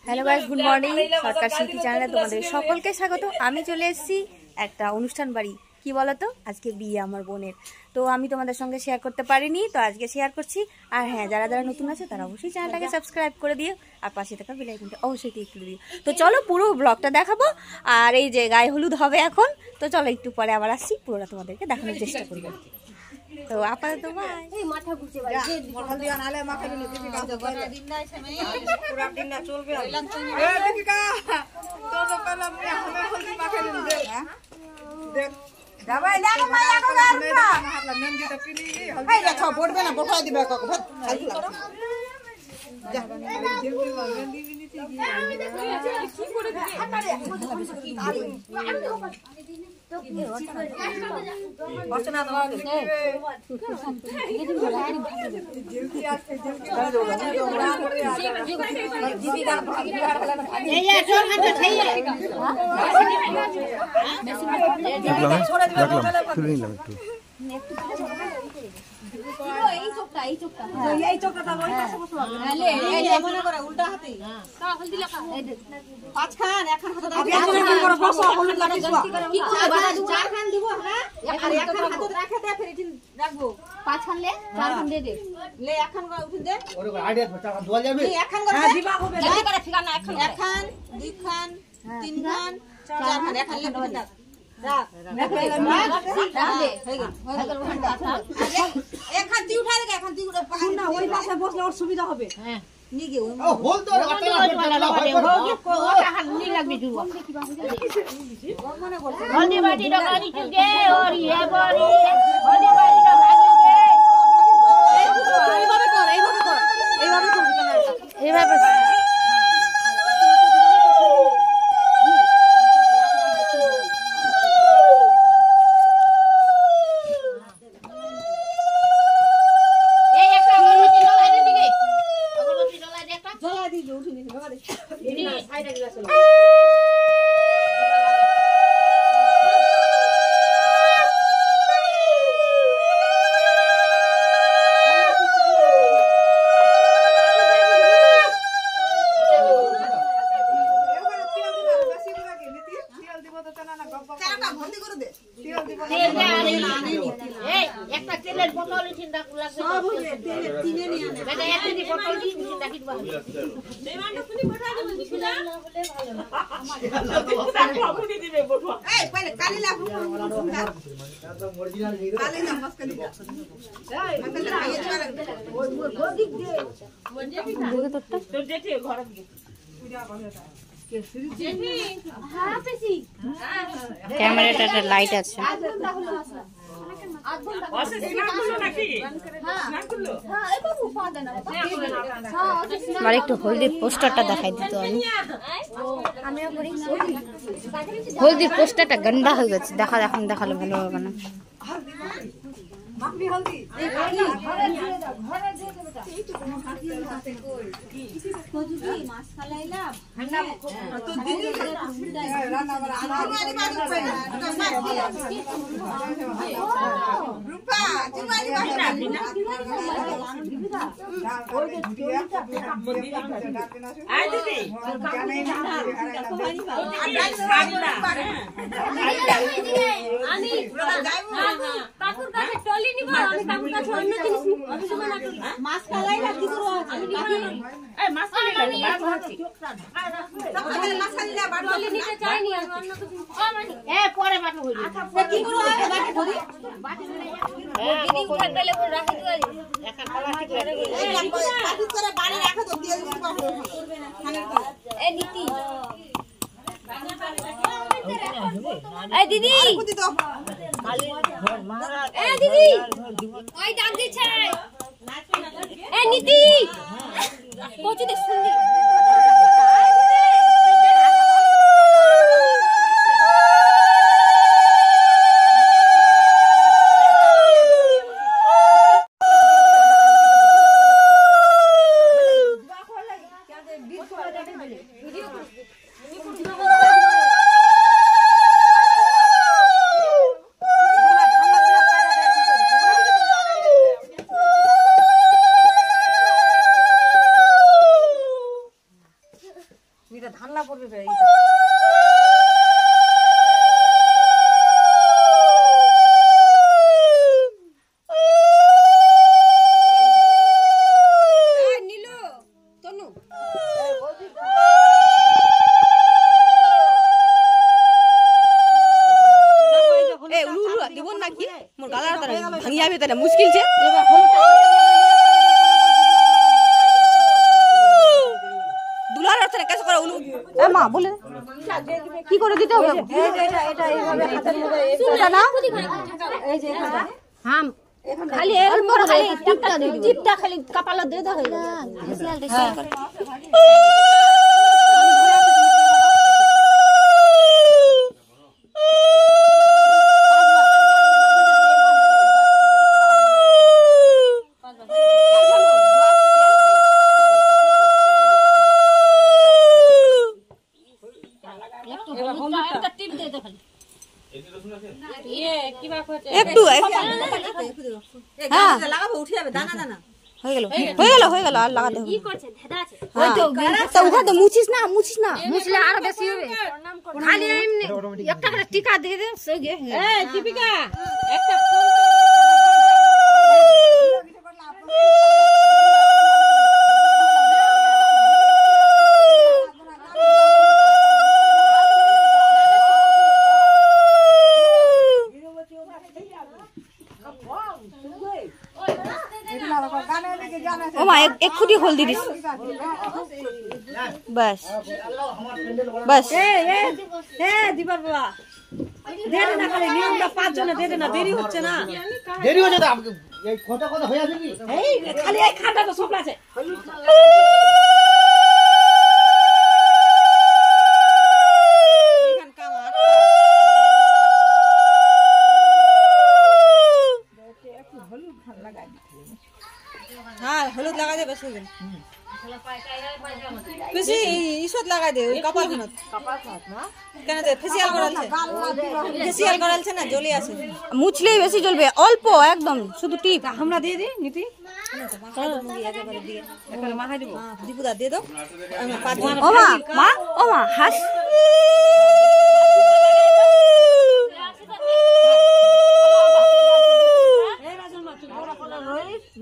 Hello guys, good morning. Sarkar Shilpi চ্যানেলে তোমাদের সকলকে স্বাগত। আমি চলে এসেছি একটা অনুষ্ঠান বাড়ি, কি বলতো, আজকে বিয়ে আমার বোনের। তো আমি তোমাদের সঙ্গে শেয়ার করতে পারিনি, তো আজকে শেয়ার করছি। আর হ্যাঁ, যারা যারা নতুন আছে তারা অবশ্যই চ্যানেলটাকে সাবস্ক্রাইব করে দিও, আর পাশে থাকা বেল আইকনটা অবশ্যই ক্লিক করে দিও। তো চলো পুরো ব্লগটা দেখাবো। আর এই যে গায়ে হলুদ হবে এখন, তো চলো একটু পরে আবার আসছি, পুরোটা তোমাদেরকে দেখানোর চেষ্টা করবো। তো আপাতত বাই। এই মাথা ঘুরছে ভাই, যে মরল দিয়া নালে মাথা দিলে দিবি কাজ করে দিন না সময় পুরো দিন না চলবে। এ দীপিকা তো কলা আমি হবে হলদি মাখা দিন দে। দেখ দাবাই লাগো মা লাগো গারটা হাতলা মেহেন্দি তো পিনি হলদি। এই দেখো বড়বে না বড়াই দিবে কাকু ভাত খালি লাগছে। যা মেহেন্দি বিনি ঠিক কি করে দিবি আরে বসনা দাও দে জলদি আসতে জলদি দীপিকা এই জোর হাতে খাইয়ে দেখলাম তুলে নিলাম একটু এই চোখটা দাও ওই পাশে বসো লে এই মনে করে উল্টা হাতে তা হলদি লাগা পাঁচ খান এক খান হাতে দাও আপনি করে বসো হলুদ লাগিস কি চার খান দিব হ্যাঁ আর এক খান হাতে রাখে দে ফের ইঠিন রাখবো পাঁচ খান লে চার খান দে দে লে এক খান করে উঠিন দে ওরে আইডিয়া চার খান দোয়া যাবে এক খান করে হ্যাঁ দিবা হবে জলদি করে ঠিকানা এক খান দুই খান তিন খান চার খান এক খান লে উঠিন দাও সুবিধা হবে এইভাবে ক্যামেরাটা লাইট আছে। আমার একটু হলদির পোস্টারটা দেখাই দিত। আমি হলদির পোস্টারটা গন্ডা হয়ে গেছে, এখন দেখালে ভালো হবে না। দিদি দিদি ওই ডাক দিচ্ছে নীতি পৌঁছে দে শুনলি। এটা ধানলা পড়বে বে নীলু তনু এ উলু উলু দিব নাকি মোর গালার তারা ভাঙি যাবে তারা মুশকিল ছে দুলার অর্থে কাজ করা উলু এ মা বলে কি করে দিতে হবে এটা এইভাবে হাতের মধ্যে এটা না এই যে এখানটা হাম খালি এর পর খালি টিপটা খালি কপালে দিয়ে দাও হয়ে যাবে একটু হ্যাঁ লাগাবো উঠে যাবে দানা দানা হয়ে গেল আর লাগাতে হবে কি করছে ধেদা আছে ওই তো ওখানে মুছিস না মুছলে আরো বেশি হবে খালি এমনি একটা করে টিকা দিয়ে দে সগে এই দীপিকা একটা ও মা এক খুঁটি খোল দিদিস বাস বাস দিবার বাবা দেরি না খালি নিয়মটা 5 জনে দে না দেরি হচ্ছে না দেরি হচ্ছে তো এই কথা হয়ে আছে কি এই খালি এই খানটা তো সব আছে হ্যাঁ হলুদ লাগা দে বেশি বেশি ইসত লাগাই দে ওই কপাল খানত না কেন দে ফেসিয়াল করালছে না জ্বলি আছে মুছলেই বেশি জ্বলবে অল্প একদম শুধু টিপ আমরা দিয়ে দিই নীতি একেবারে মাথায় দিব দীপুদা দিয়ে দাও ও মা হাস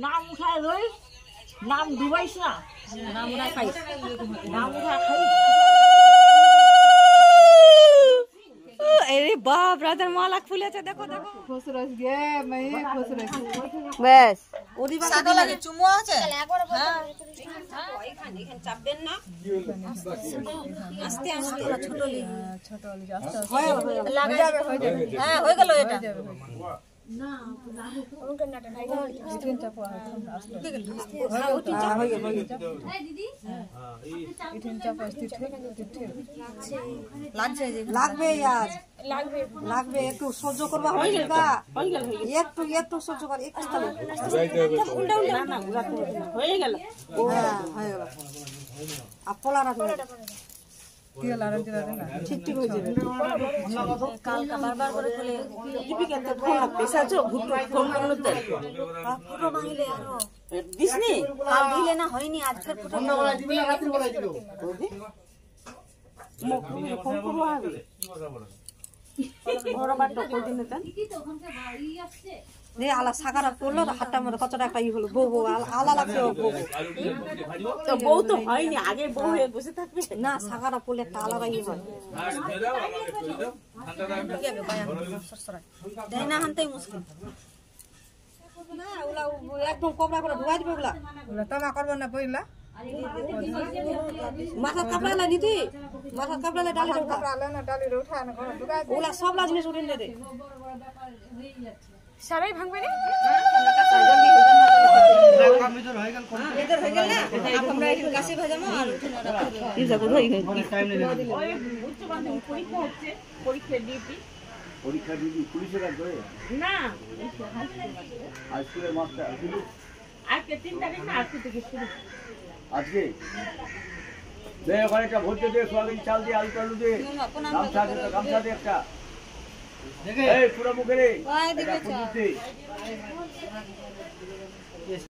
নাম উঠায় রইস নাম ডুবাইস না নাম উঠায় খাইস নাম উঠায় খাইস अरे बाप राधर माला खुले थे देखो खुश रह गे मैं खुश रह बस ওদি বাসা লাগে চুমু আছে হ্যাঁ এখানে চাপবেন না আস্তে আস্তে ছোট লি লাগা যাবে হ্যাঁ হয়ে গেল এটা না লাগবে একটু সহ্য করবা হয়ে একটু সহ্য কর হয়ে গেল আপলা রাখবে ঠিক ঠিক হয়ে যাবে কালকা বারবার করে খুলে দীপিকাতে ফোন পেছাছো ভুট্টো ফোন করতে ফুটো ভাঙিলে আরো দিসনি কাল দিলে না হয়নি আজকে ফুটো না বলাই দিবি না রাত্রি বলাই দিবি ফোন করব হবে ওরা বাটো কই দিন না কি তো ওখানকার বাড়ি আসছে নে আলা সাগারা পড়লো হাতটার মধ্যে কতটা একটা ই হলো বউ আলা লাগছে তো বউ তো হয়নি আগে বউ হয়ে বসে থাকবে না সাগারা পড়লে একটা আলাদা ই হয় দেয় না হানতেই মুশকিল না ওলা একদম কবরা করে ঢুকাই দিবে ওলা तमा करबो ना पहिला মাথা কাপড়া দিদি মাথা কাপড়া ডালি উঠা काले ना डाली रे उठा ना घर दुगा ওলা সব জিনিস উঠিয়ে দে সবাই ভাঙবে না ইধর হয়ে গেল इधर হয়ে গেল না আমরা একটু কাশি ভাজামো আর এই দেখো ধই গই টাইম নেই উচ্চ মাধ্যমিক পরীক্ষা হচ্ছে পরীক্ষা ডিউটি পরীক্ষা দিবি পুলিশের কাজ করে না আজকের মাস্টার আজকে 3 তারিখ না আজকে থেকে শুরু আজকে দে ওখানে একটা ভোট দে সোয়াবিন চাল দিয়ে আলু টালু দিয়ে গামছা দে একটা এই পুরো মুখে রে